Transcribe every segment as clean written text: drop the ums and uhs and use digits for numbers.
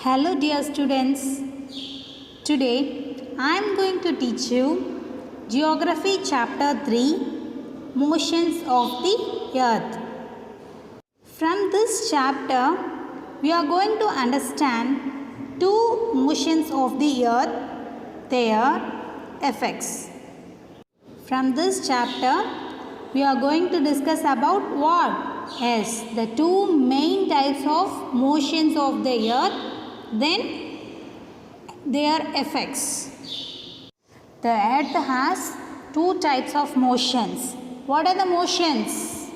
Hello dear students. Today I am going to teach you Geography chapter 3 Motions of the Earth. From this chapter we are going to understand two motions of the earth, their effects. From this chapter we are going to discuss about what? Yes, the two main types of motions of the earth, then their effects. The earth has two types of motions. What are the motions?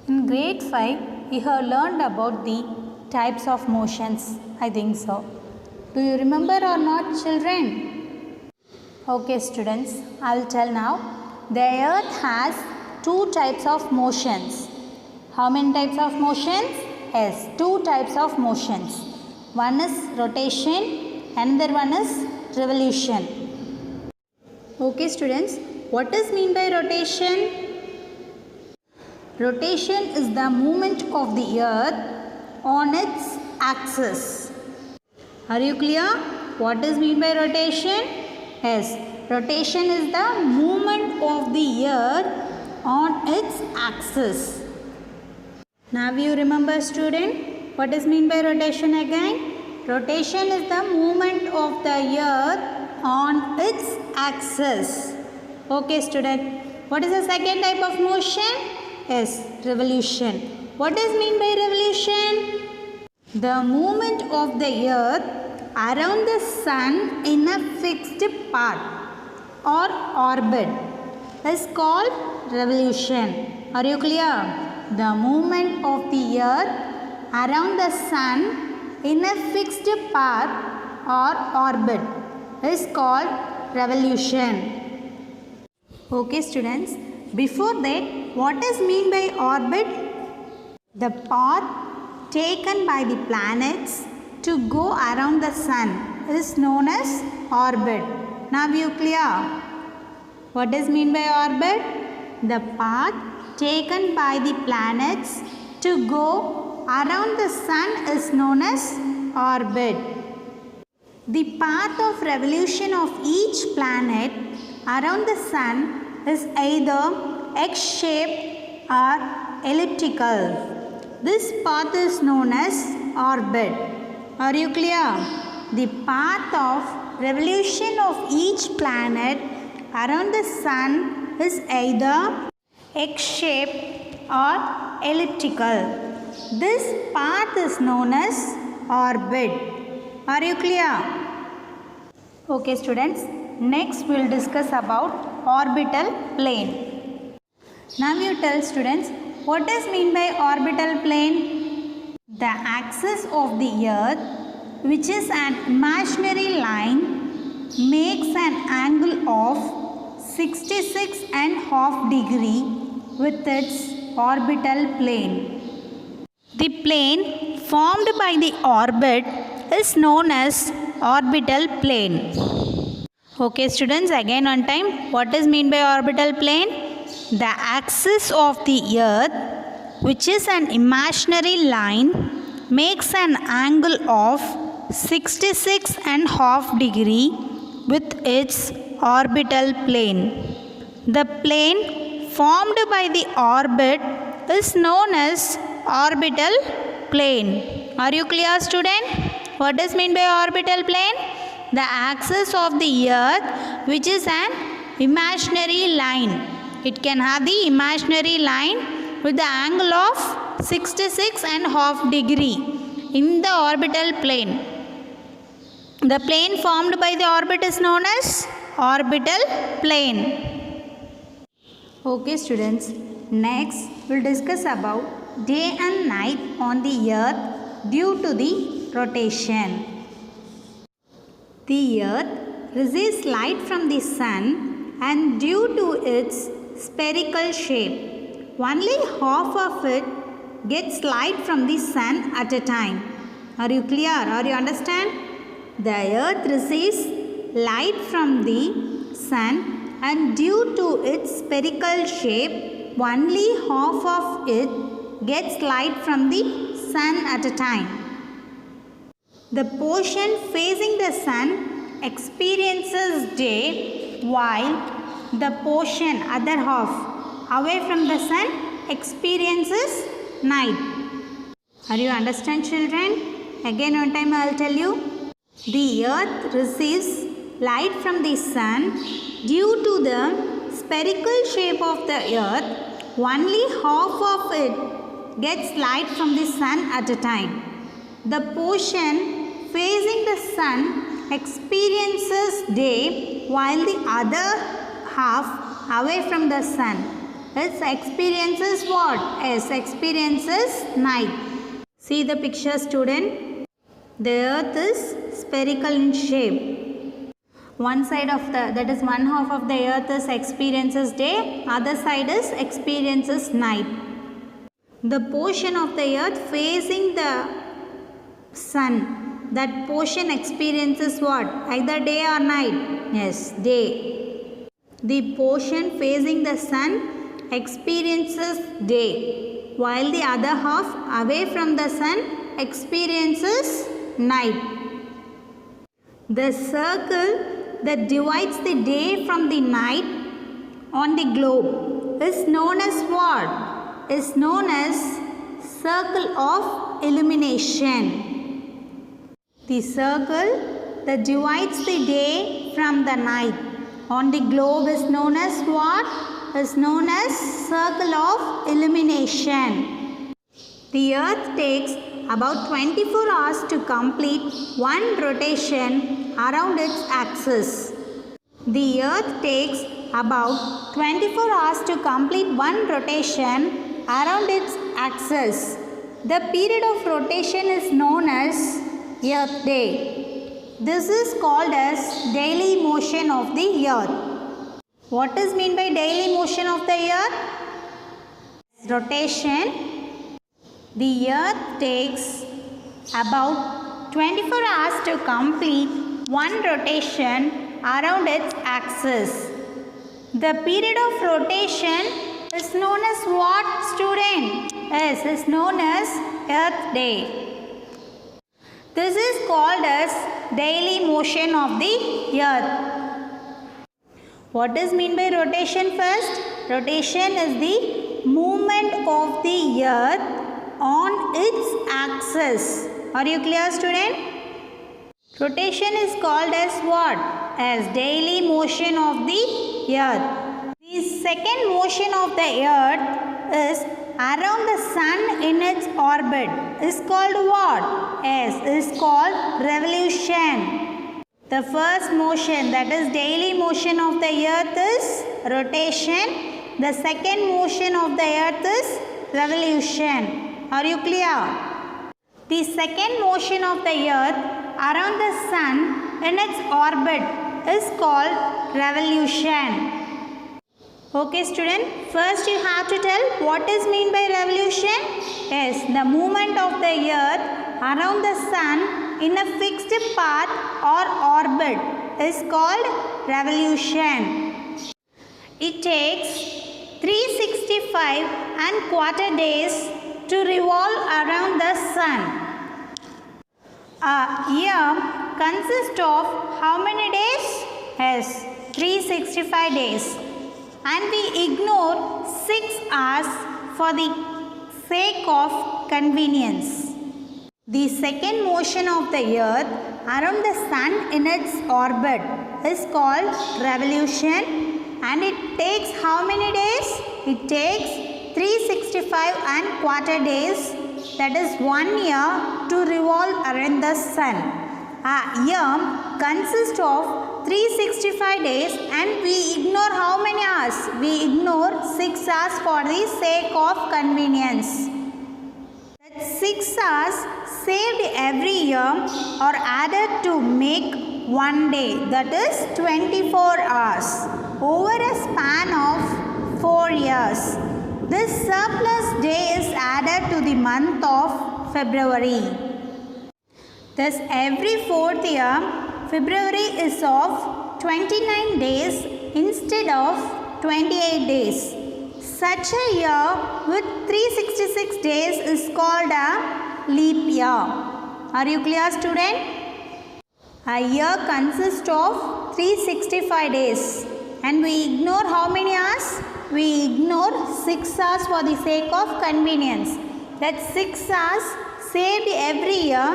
In grade 5 we have learned about the types of motions. I think so. Do you remember or not, children? Okay students, I will tell now. The earth has two types of motions. How many types of motions? Yes, two types of motions. One is rotation, another one is revolution. Okay students, what is mean by rotation? Rotation is the movement of the earth on its axis. Are you clear? What is mean by rotation? Yes, rotation is the movement of the earth on its axis. Now you remember student, what is mean by rotation again? Rotation is the movement of the earth on its axis. Okay student, what is the second type of motion? Yes, revolution. What is mean by revolution? The movement of the earth around the sun in a fixed path or orbit is called revolution. Are you clear? The movement of the earth around the sun in a fixed path or orbit is called revolution. Okay students, before that, what is mean by orbit? The path taken by the planets to go around the sun is known as orbit. Now you clear? What is mean by orbit? The path taken by the planets to go around the sun is known as orbit. The path of revolution of each planet around the sun is either X-shaped or elliptical. This path is known as orbit. Are you clear? The path of revolution of each planet around the sun is either X-shaped or elliptical. This path is known as orbit. Are you clear? Okay students, next we will discuss about orbital plane. Now you tell students, what does mean by orbital plane? The axis of the earth, which is an imaginary line, makes an angle of 66.5 degrees with its orbital plane. The plane formed by the orbit is known as orbital plane. Okay students, again one time, what is mean by orbital plane? The axis of the earth, which is an imaginary line, makes an angle of 66.5 degrees with its orbital plane. The plane formed by the orbit is known as orbital plane. Are you clear student? What does mean by orbital plane? The axis of the earth, which is an imaginary line. It can have the imaginary line with the angle of 66.5 degrees in the orbital plane. The plane formed by the orbit is known as orbital plane. Okay students, next we will discuss about day and night on the earth due to the rotation. The earth receives light from the sun, and due to its spherical shape, only half of it gets light from the sun at a time. Are you clear? Are you understand? The earth receives light from the sun, and due to its spherical shape, only half of it gets light from the sun at a time. The portion facing the sun experiences day, while the portion other half away from the sun experiences night. Are you understand, children? Again one time I will tell you. The earth receives light from the sun. Due to the spherical shape of the earth, only half of it gets light from the sun at a time. The portion facing the sun experiences day, while the other half away from the sun experiences what? Yes, experiences night. See the picture, student. The earth is spherical in shape. One side of that is one half of the earth is experiences day, other side is experiences night. The portion of the earth facing the sun, that portion experiences what? Either day or night? Yes, day. The portion facing the sun experiences day, while the other half away from the sun experiences night. The circle that divides the day from the night on the globe is known as what? Is known as circle of illumination. The circle that divides the day from the night on the globe is known as what? Is known as circle of illumination. The earth takes about 24 hours to complete one rotation around its axis. The earth takes about 24 hours to complete one rotation around its axis. The period of rotation is known as Earth Day. This is called as daily motion of the earth. What is meant by daily motion of the earth? Rotation. The earth takes about 24 hours to complete one rotation around its axis. The period of rotation is known as what, student? Yes, is known as Earth Day. This is called as daily motion of the earth. What is meant by rotation first? Rotation is the movement of the earth on its axis. Are you clear, student? Rotation is called as what? As daily motion of the earth. The second motion of the earth is around the sun in its orbit. Is called what? Yes, is called revolution. The first motion, that is daily motion of the earth, is rotation. The second motion of the earth is revolution. Are you clear? The second motion of the earth around the sun in its orbit is called revolution. Okay, student, first you have to tell what is meant by revolution. Yes, the movement of the earth around the sun in a fixed path or orbit is called revolution. It takes 365 and quarter days to revolve around the sun. A year consists of how many days? Yes, 365 days. And we ignore 6 hours for the sake of convenience. The second motion of the earth around the sun in its orbit is called revolution, and it takes how many days? It takes 365 and quarter days, that is 1 year, to revolve around the sun. A year consists of 365 days and we ignore how many hours? We ignore 6 hours for the sake of convenience. That 6 hours saved every year are added to make 1 day, that is 24 hours over a span of 4 years. This surplus day is added to the month of February. Thus, every 4th year, February is of 29 days instead of 28 days. Such a year with 366 days is called a leap year. Are you clear, student? A year consists of 365 days and we ignore how many hours? We ignore 6 hours for the sake of convenience. That 6 hours saved every year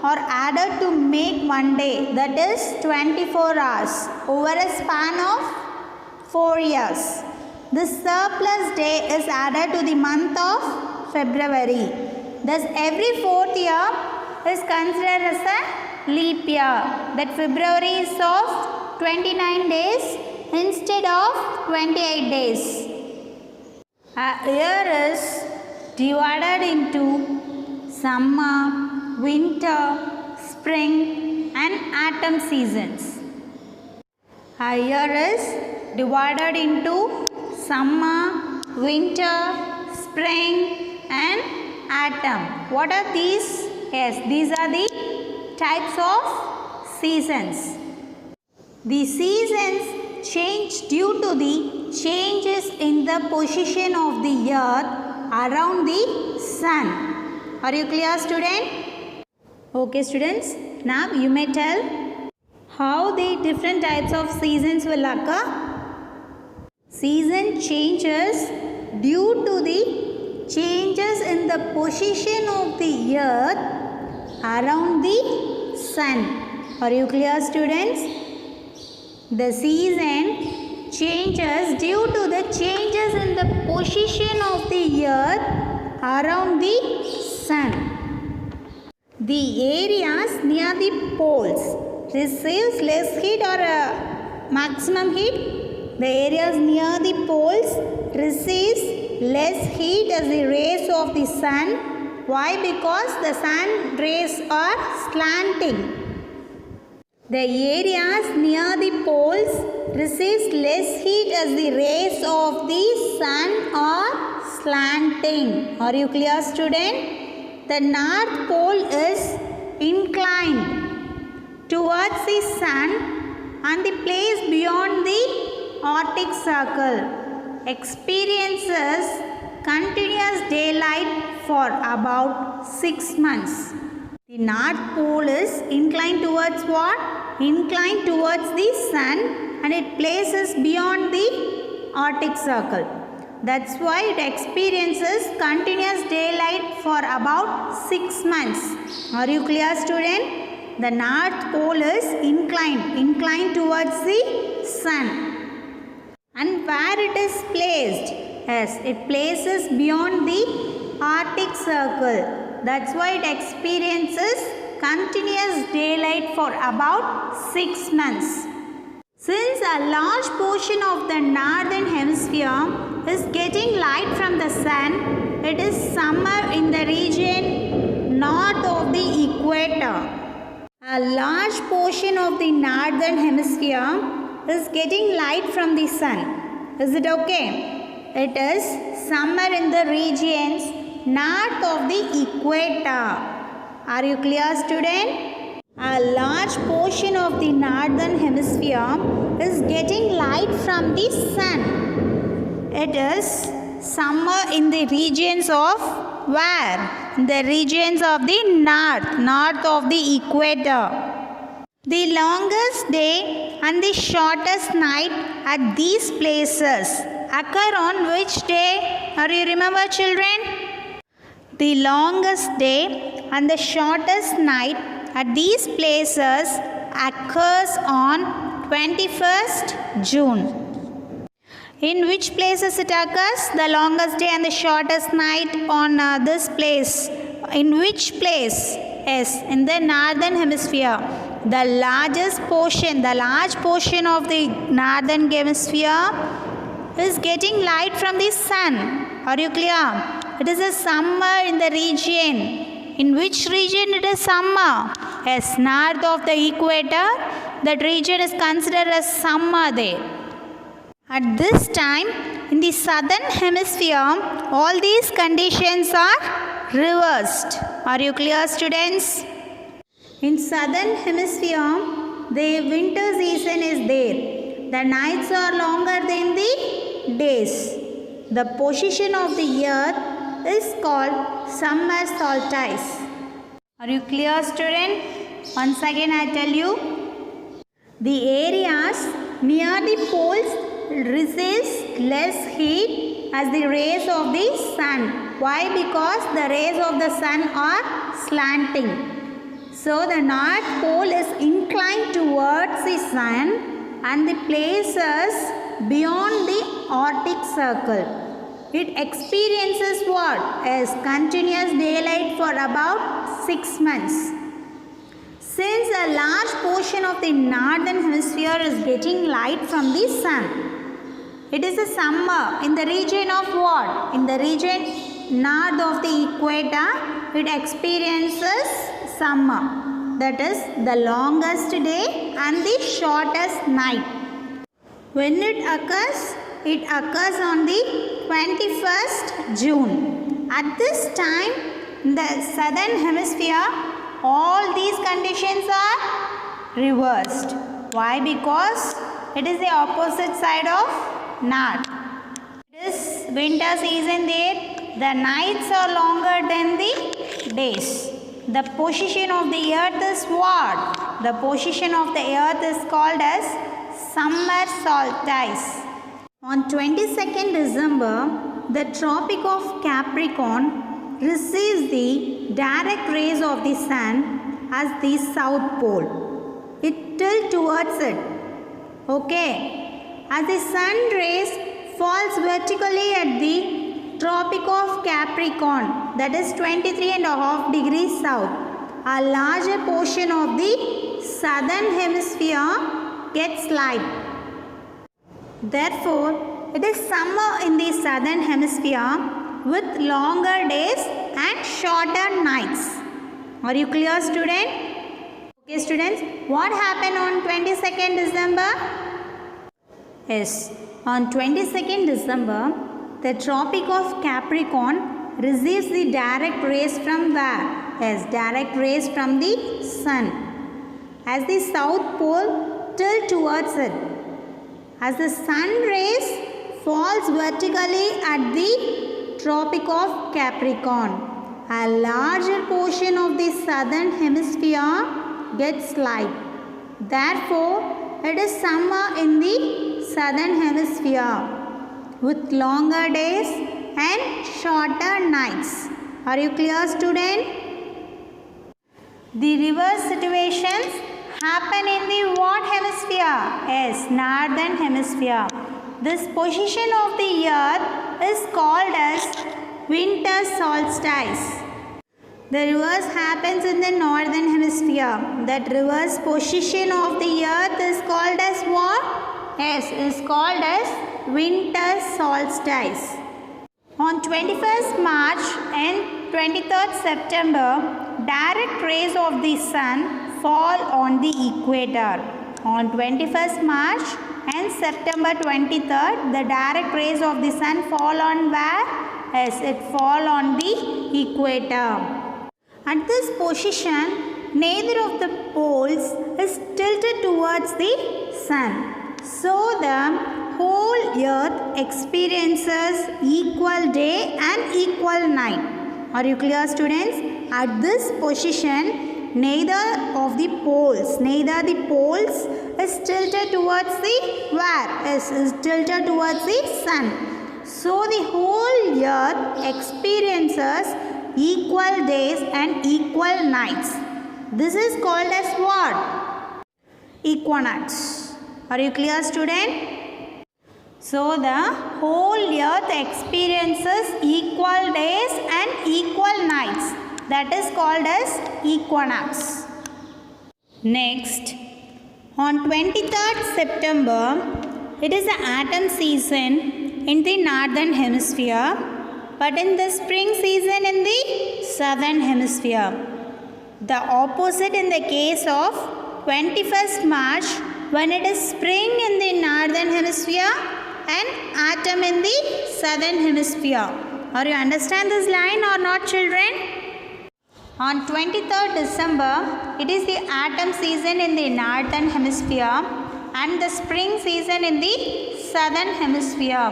or added to make one day, that is 24 hours over a span of 4 years. This surplus day is added to the month of February. Thus every 4th year is considered as a leap year. That February is of 29 days instead of 28 days. A year is divided into summer, winter, spring and autumn seasons. A year is divided into summer, winter, spring and autumn. What are these? Yes, these are the types of seasons. The seasons change due to the changes in the position of the earth around the sun. Are you clear, student? Okay, students. Now you may tell how the different types of seasons will occur. Season changes due to the changes in the position of the earth around the sun. Are you clear, students? The season changes due to the changes in the position of the earth around the sun. The areas near the poles receives less heat or maximum heat. The areas near the poles receives less heat as the rays of the sun. Why? Because the sun rays are slanting. The areas near the poles receives less heat as the rays of the sun are slanting. Are you clear, student? The North Pole is inclined towards the sun and the place beyond the Arctic Circle experiences continuous daylight for about 6 months. The North Pole is inclined towards what? Inclined towards the sun and it places beyond the Arctic Circle. That's why it experiences continuous daylight for about 6 months. Are you clear, student? The North Pole is inclined towards the sun. And where it is placed? Yes, it places beyond the Arctic Circle. That's why it experiences continuous daylight for about 6 months. Since a large portion of the northern hemisphere is getting light from the sun, it is summer in the region north of the equator. A large portion of the northern hemisphere is getting light from the sun. Is it okay? It is summer in the regions north of the equator. Are you clear, student? A large portion of the northern hemisphere is getting light from the sun. It is summer in the regions of where? The regions of the north of the equator. The longest day and the shortest night at these places occur on which day? Are you remember, children? The longest day and the shortest night at these places occurs on 21st June. In which places it occurs? The longest day and the shortest night on this place. In which place? Yes, in the northern hemisphere. The large portion of the northern hemisphere is getting light from the sun. Are you clear? It is a summer in the region. In which region it is summer? Yes, north of the equator. That region is considered as summer there. At this time, in the southern hemisphere, all these conditions are reversed. Are you clear, students? In southern hemisphere, the winter season is there. The nights are longer than the days. The position of the earth is called summer solstice. Are you clear, student? Once again I tell you. The areas near the poles receives less heat as the rays of the sun. Why? Because the rays of the sun are slanting. So the North Pole is inclined towards the sun and the places beyond the Arctic Circle. It experiences what? As continuous daylight for about 6 months. Since a large portion of the northern hemisphere is getting light from the sun, it is a summer in the region of what? In the region north of the equator, it experiences summer. That is the longest day and the shortest night. When it occurs on the 21st June. At this time, in the southern hemisphere, all these conditions are reversed. Why? Because it is the opposite side of north. It is winter season there. The nights are longer than the days. The position of the earth is what? The position of the earth is called as summer solstice. On 22nd December, the Tropic of Capricorn receives the direct rays of the sun as the south pole. It tilts towards it. Okay. As the sun rays falls vertically at the Tropic of Capricorn, that is 23.5 degrees south, a larger portion of the southern hemisphere gets light. Therefore, it is summer in the southern hemisphere with longer days and shorter nights. Are you clear, student? Okay, students, what happened on 22nd December? Yes, on 22nd December, the Tropic of Capricorn receives the direct rays from where? Yes, direct rays from the sun. As the south pole tilts towards it. As the sun rays falls vertically at the Tropic of Capricorn, a larger portion of the southern hemisphere gets light. Therefore, it is summer in the southern hemisphere with longer days and shorter nights. Are you clear, student? The reverse situations happen in the what hemisphere? Yes, northern hemisphere. This position of the earth is called as winter solstice. The reverse happens in the northern hemisphere. That reverse position of the earth is called as what? Yes, is called as winter solstice. On 21st March and 23rd September, direct rays of the sun fall on the equator. On 21st March and September 23rd, the direct rays of the sun fall on where? Yes, it fall on the equator. At this position, neither of the poles is tilted towards the sun. So the whole earth experiences equal day and equal night. Are you clear, students? At this position, neither the poles is tilted towards the where? Is tilted towards the sun. So the whole earth experiences equal days and equal nights. This is called as what? Equinox. Are you clear, student? So the whole earth experiences equal days and equal nights. That is called as equinox. Next, on 23rd September, it is the autumn season in the northern hemisphere, but in the spring season in the southern hemisphere. The opposite in the case of 21st March, when it is spring in the northern hemisphere and autumn in the southern hemisphere. Are you understand this line or not, children? On 23rd December, it is the autumn season in the northern hemisphere and the spring season in the southern hemisphere.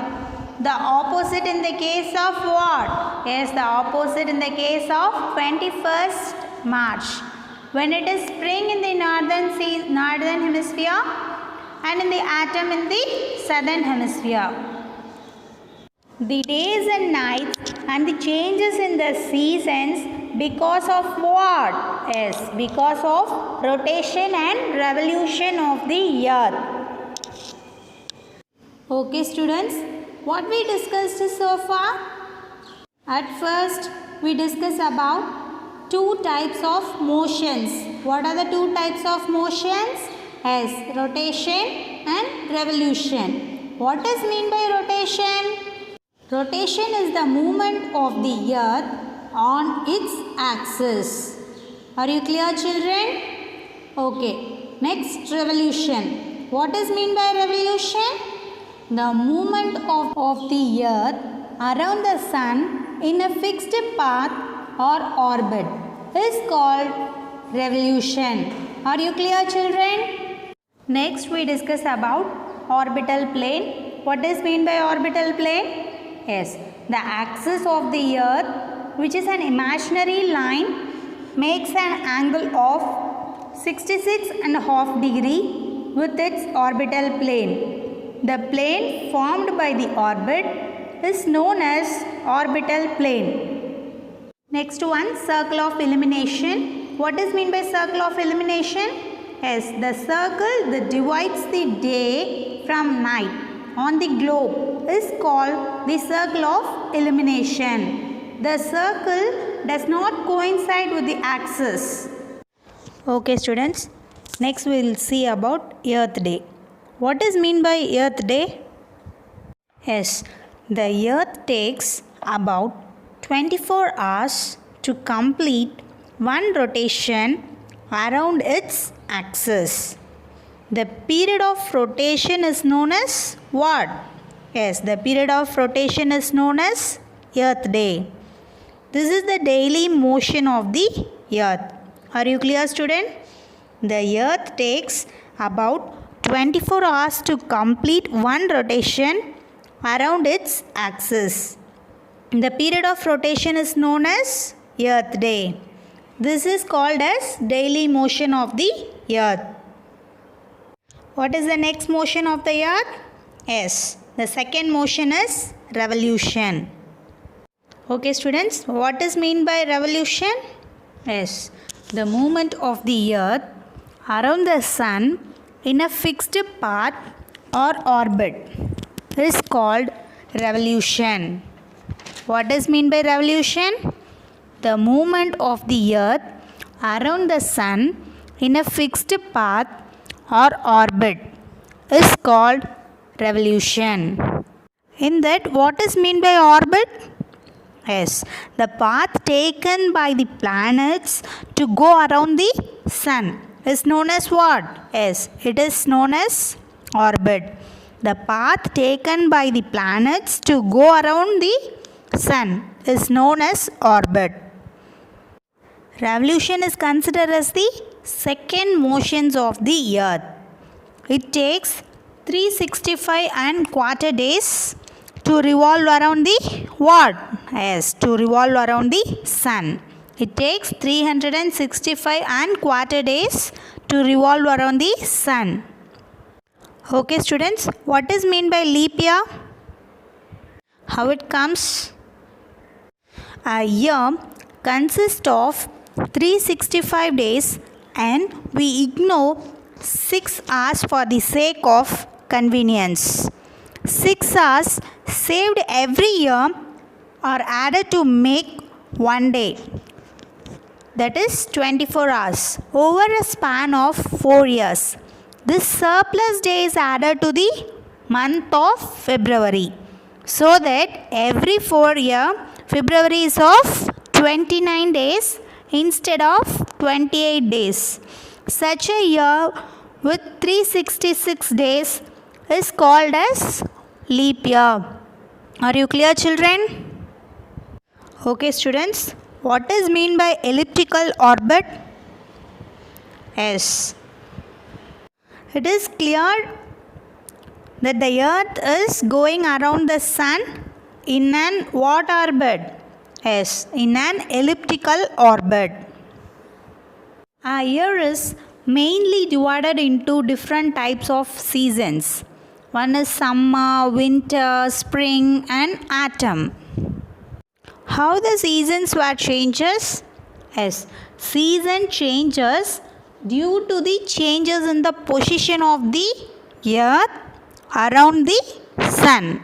The opposite in the case of what? Yes, the opposite in the case of 21st March. When it is spring in the northern hemisphere and in the autumn in the southern hemisphere. The days and nights and the changes in the seasons because of what? Yes, because of rotation and revolution of the earth. Okay students, what we discussed so far? At first we discussed about two types of motions. What are the two types of motions? Yes, rotation and revolution. What is mean by rotation? Rotation is the movement of the earth on its axis. Are you clear children? Okay. Next, revolution. What is mean by revolution? The movement of the earth around the sun in a fixed path or orbit is called revolution. Are you clear children? Next, we discuss about orbital plane. What is mean by orbital plane? Yes, the axis of the earth, which is an imaginary line, makes an angle of 66.5 degree with its orbital plane. The plane formed by the orbit is known as orbital plane. Next one, circle of illumination. What is mean by circle of illumination? Yes, the circle that divides the day from night on the globe is called the circle of illumination. The circle does not coincide with the axis. Okay students, next we will see about Earth Day. What is mean by Earth Day? Yes, the Earth takes about 24 hours to complete one rotation around its axis. The period of rotation is known as what? Yes, the period of rotation is known as Earth Day. This is the daily motion of the Earth. Are you clear student? The Earth takes about 24 hours to complete one rotation around its axis. The period of rotation is known as Earth Day. This is called as daily motion of the Earth. What is the next motion of the earth? Yes, the second motion is revolution. Okay students, what is mean by revolution? Yes, the movement of the earth around the sun in a fixed path or orbit is called revolution. What is mean by revolution? The movement of the earth around the sun in a fixed path or orbit is called revolution. In that, what is mean by orbit? Yes, the path taken by the planets to go around the sun is known as what? Yes, it is known as orbit. The path taken by the planets to go around the sun is known as orbit. Revolution is considered as the second motions of the earth. It takes 365.25 days to revolve around the what? Yes, to revolve around the sun. It takes 365.25 days to revolve around the sun. Okay students, what is mean by leap year? How it comes? A year consists of 365 days and we ignore 6 hours for the sake of convenience. 6 hours saved every year are added to make one day. That is 24 hours over a span of 4 years. This surplus day is added to the month of February. So that every 4 year February is of 29 days instead of 28 days. Such a year with 366 days is called as leap year. Are you clear children? Okay students, what is mean by elliptical orbit? Yes. It is clear that the earth is going around the sun in an what orbit? Yes, in an elliptical orbit. A year is mainly divided into different types of seasons. One is summer, winter, spring, and autumn. How the seasons were changes? Yes, season changes due to the changes in the position of the earth around the sun.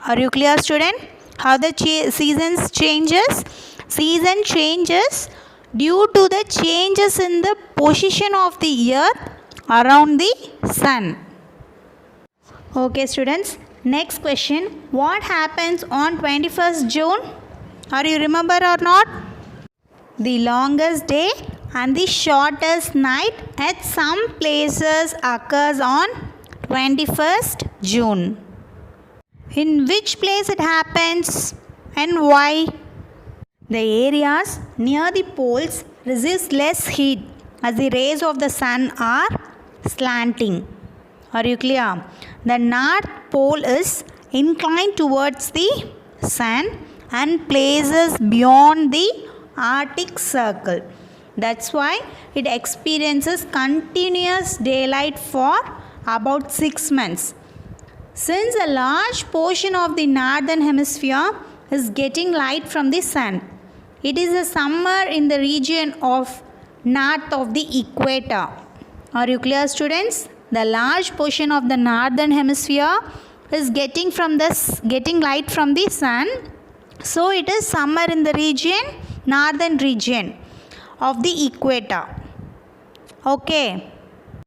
Are you clear, student? How the seasons changes? Season changes due to the changes in the position of the earth around the sun. Okay, students. Next question. What happens on 21st June? Are you remember or not? The longest day and the shortest night at some places occurs on 21st June. In which place it happens and why? The areas near the poles resist less heat as the rays of the sun are slanting. Are you clear? The North Pole is inclined towards the sun and places beyond the Arctic Circle. That's why it experiences continuous daylight for about 6 months. Since a large portion of the northern hemisphere is getting light from the sun, it is a summer in the region of north of the equator. Are you clear, students? The large portion of the northern hemisphere is getting light from the sun, so it is summer in the northern region of the equator. Okay.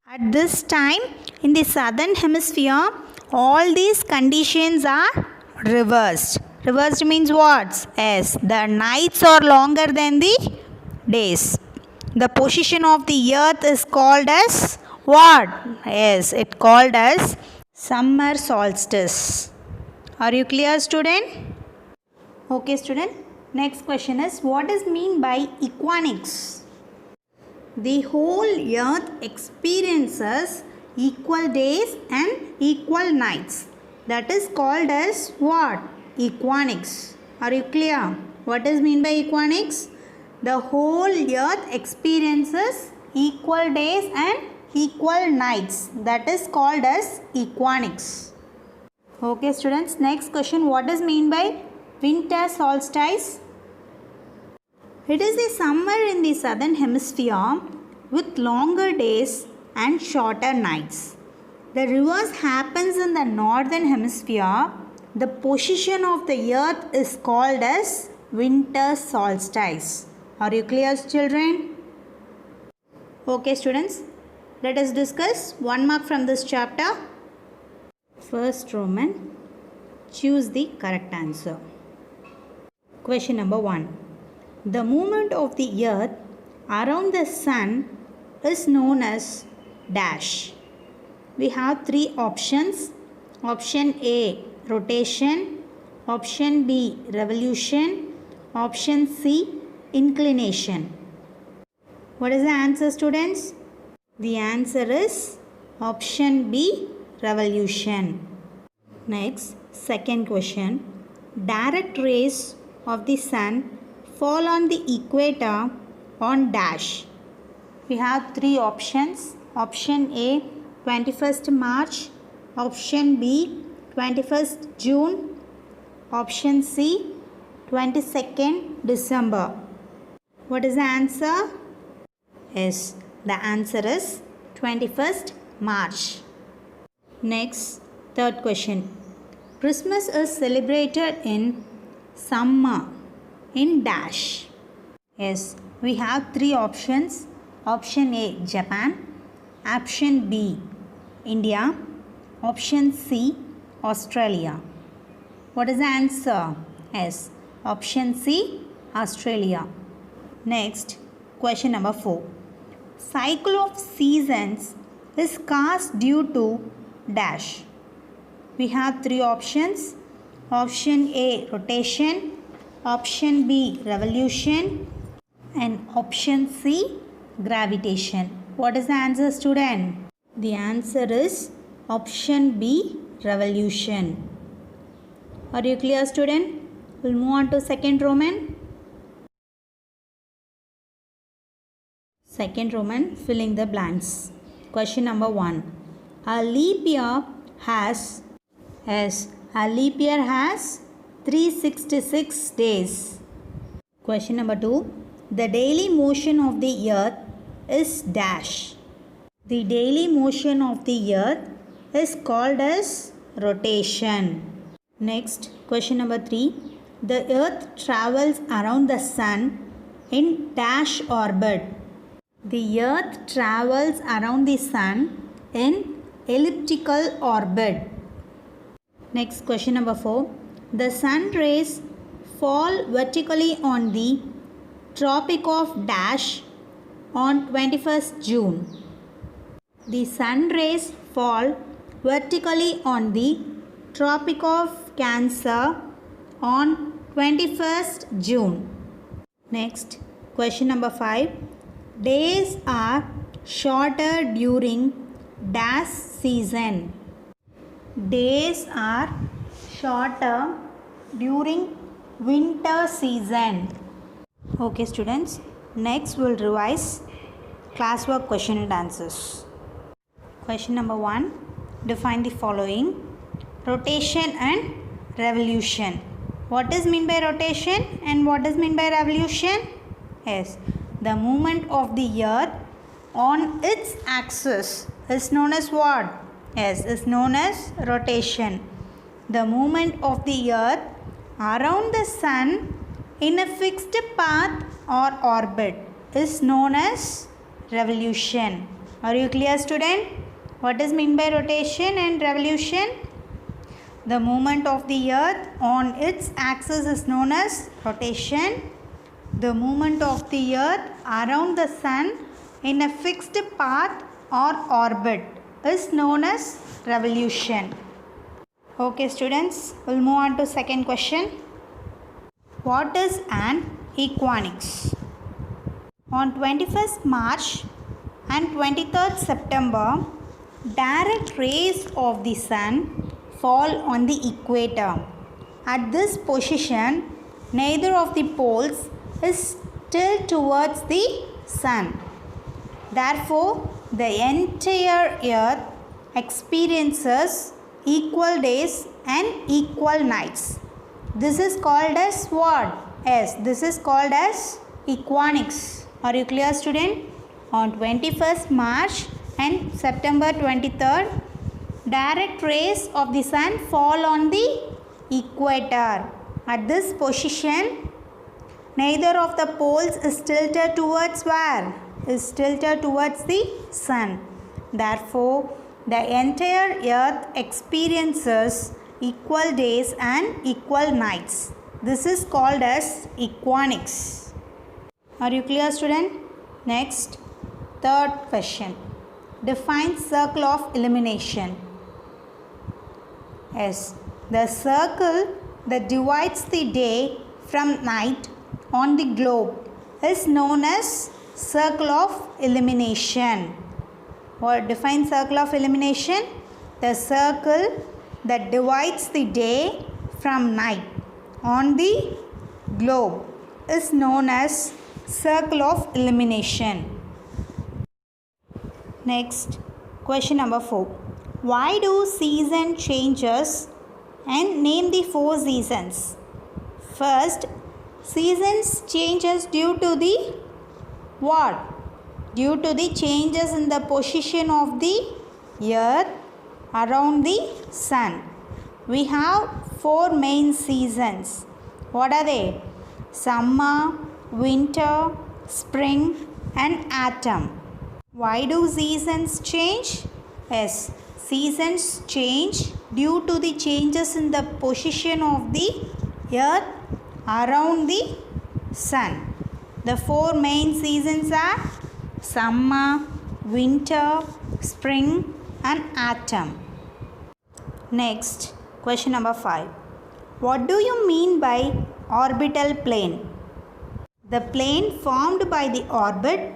At this time in the southern hemisphere, all these conditions are reversed. Reversed means what? Yes, the nights are longer than the days. The position of the earth is called as what? Yes, it called as summer solstice. Are you clear, student? Okay, student. Next question is, what is mean by equinox? The whole earth experiences equal days and equal nights. That is called as what? Equinox. Are you clear? What is mean by equinox? The whole earth experiences equal days and equal nights. That is called as equinox. Okay, students. Next question. What is mean by winter solstice? It is the summer in the southern hemisphere with longer days and shorter nights. The reverse happens in the northern hemisphere. The position of the earth is called as winter solstice. Are you clear, children? Okay, students. Let us discuss 1 mark from this chapter. First Roman. Choose the correct answer. Question number 1. The movement of the earth around the sun is known as dash. We have 3 options. Option A, rotation. Option B, revolution. Option C, inclination. What is the answer, students? The answer is option B, revolution. Next, second question. Direct rays of the sun fall on the equator on dash. We have 3 options. Option A, 21st March. Option B, 21st June. Option C, 22nd December. What is the answer? Yes, the answer is 21st March. Next, third question. Christmas is celebrated in summer in dash. Yes, we have 3 options. Option A, Japan. Option B, India. Option C, Australia. What is the answer? Yes, option C, Australia. Next, question number 4. Cycle of seasons is caused due to dash. We have 3 options. Option A, rotation. Option B, revolution. And option C, gravitation. What is the answer, student? The answer is option B, revolution. Are you clear, student? We'll move on to second Roman. Second Roman, filling the blanks. Question number 1. A leap year has 366 days. Question number 2. The daily motion of the earth is dash. The daily motion of the earth is called as rotation. Next, question number 3. The earth travels around the sun in dash orbit. The earth travels around the sun in elliptical orbit. Next, question number 4. The sun rays fall vertically on the Tropic of dash on 21st June. The sun rays fall vertically on the Tropic of Cancer on 21st June. Next, question number 5. Days are shorter during dash season. Days are shorter during winter season. Okay students, next we'll revise classwork question and answers. Question number 1. Define the following. Rotation and revolution. What is mean by rotation and what is mean by revolution? Yes, the movement of the earth on its axis is known as what? Yes, is known as rotation. The movement of the earth around the sun in a fixed path or orbit is known as revolution. Are you clear, student? What is mean by rotation and revolution? The movement of the earth on its axis is known as rotation. The movement of the earth around the sun in a fixed path or orbit is known as revolution. Okay students, we'll move on to second question. What is an equinox? On 21st March and 23rd September, direct rays of the sun fall on the equator. At this position, neither of the poles is tilted towards the sun. Therefore, the entire earth experiences equal days and equal nights. This is called as what? Yes, this is called as equinox. Are you clear, student? On 21st March and September 23rd, direct rays of the sun fall on the equator. At this position, neither of the poles is tilted towards where? Is tilted towards the sun. Therefore, the entire earth experiences equal days and equal nights. This is called as equinox. Are you clear, student? Next, third question. Define circle of illumination. Yes, the circle that divides the day from night on the globe is known as circle of illumination. What defines circle of illumination? The circle that divides the day from night on the globe is known as circle of illumination. Next, question number 4. Why do season changes and name the 4 seasons? First, seasons changes due to the what? Due to the changes in the position of the earth around the sun. We have 4 main seasons. What are they? Summer, winter, spring and autumn. Why do seasons change? Yes, seasons change due to the changes in the position of the earth around the sun. The 4 main seasons are summer, winter, spring and autumn. Next, question number 5. What do you mean by orbital plane? The plane formed by the orbit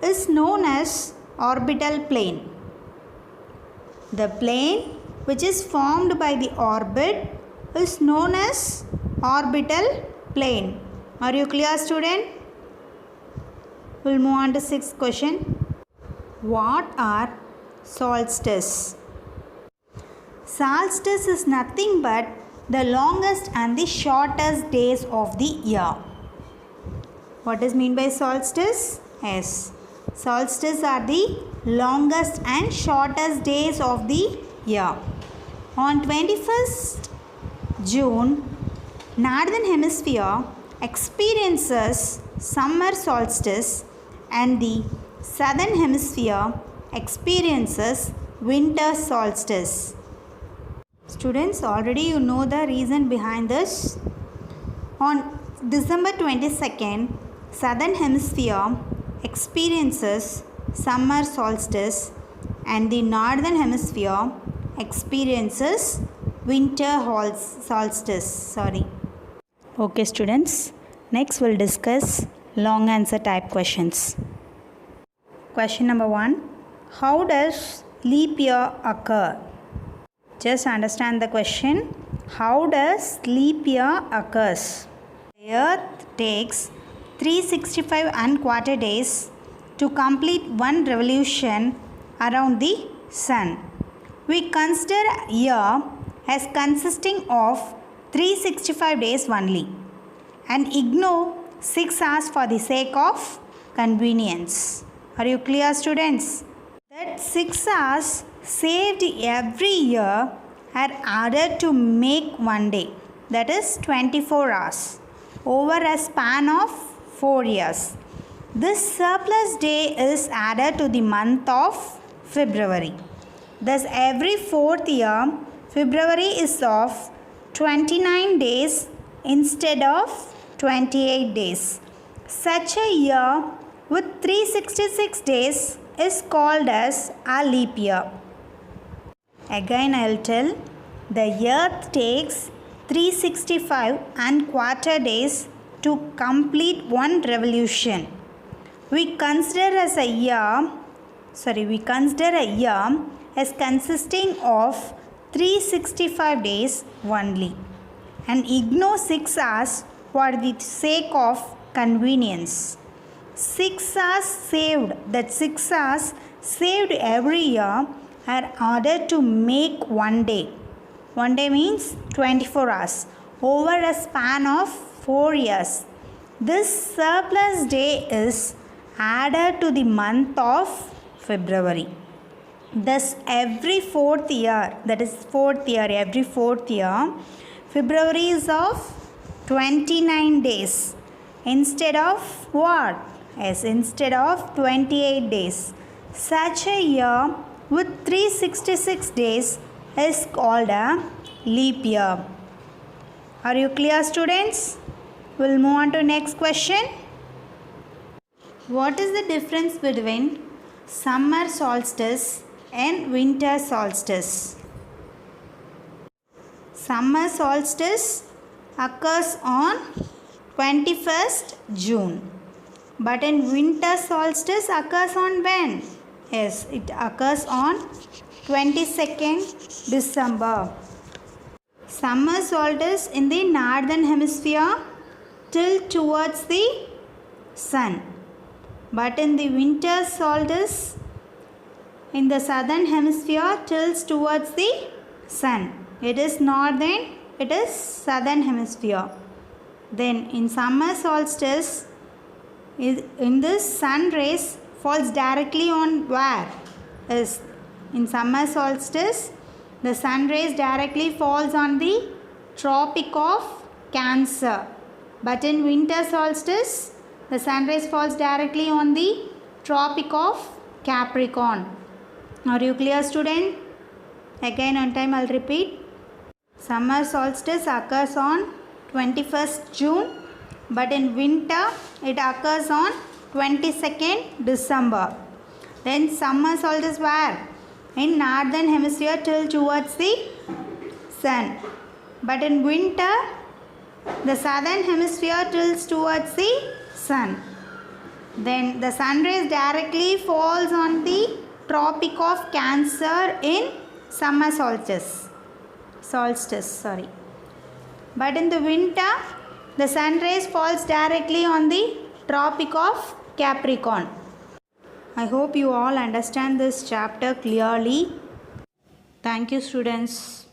is known as orbital plane. The plane which is formed by the orbit is known as orbital plane. Are you clear, student? We'll move on to sixth question. What are solstices? Solstice is nothing but the longest and the shortest days of the year. What is meant by solstice? Yes. Solstices are the longest and shortest days of the year. On 21st June, Northern Hemisphere experiences summer solstice and the Southern Hemisphere experiences winter solstice. Students, already you know the reason behind this. On December 22nd, Southern Hemisphere experiences summer solstice and the Northern Hemisphere experiences winter solstice. Okay students, next we'll discuss long answer type questions. Question number 1. How does leap year occur? Just understand the question. How does leap year occurs? The earth takes 365 and quarter days to complete one revolution around the sun. We consider a year as consisting of 365 days only and ignore 6 hours for the sake of convenience. Are you clear, students? That 6 hours saved every year are added to make one day, that is 24 hours, over a span of 4 years. This surplus day is added to the month of February. Thus, every fourth year, February is of 29 days instead of 28 days. Such a year with 366 days is called as a leap year. Again I will tell, the earth takes 365 and quarter days to complete one revolution. We consider a year as consisting of 365 days only and ignore 6 hours for the sake of convenience. 6 hours saved, that 6 hours saved every year are ordered to make one day. One day means 24 hours over a span of 4 years. This surplus day is added to the month of February. Thus, every fourth year, February is of 29 days instead of what? Yes, instead of 28 days. Such a year with 366 days is called a leap year. Are you clear, students? We'll move on to next question. What is the difference between summer solstice and winter solstice? Summer solstice occurs on 21st June. But in winter solstice occurs on when? Yes, it occurs on 22nd December. Summer solstice in the northern hemisphere tilt towards the sun. But in the winter solstice in the southern hemisphere tilts towards the sun. It is northern, it is southern hemisphere. Then in summer solstice, in this sun rays falls directly on where? Is in summer solstice the sun rays directly falls on the Tropic of Cancer. But in winter solstice the sun rays falls directly on the Tropic of Capricorn. Are you clear, student? Again on time I'll repeat. Summer solstice occurs on 21st June, but in winter it occurs on 22nd December. Then summer solstice where? In northern hemisphere till towards the sun. But in winter the southern hemisphere tilts towards the sun. Then the sun rays directly falls on the Tropic of Cancer in summer solstice. But in the winter the sun rays falls directly on the Tropic of Capricorn. I hope you all understand this chapter clearly. Thank you, students.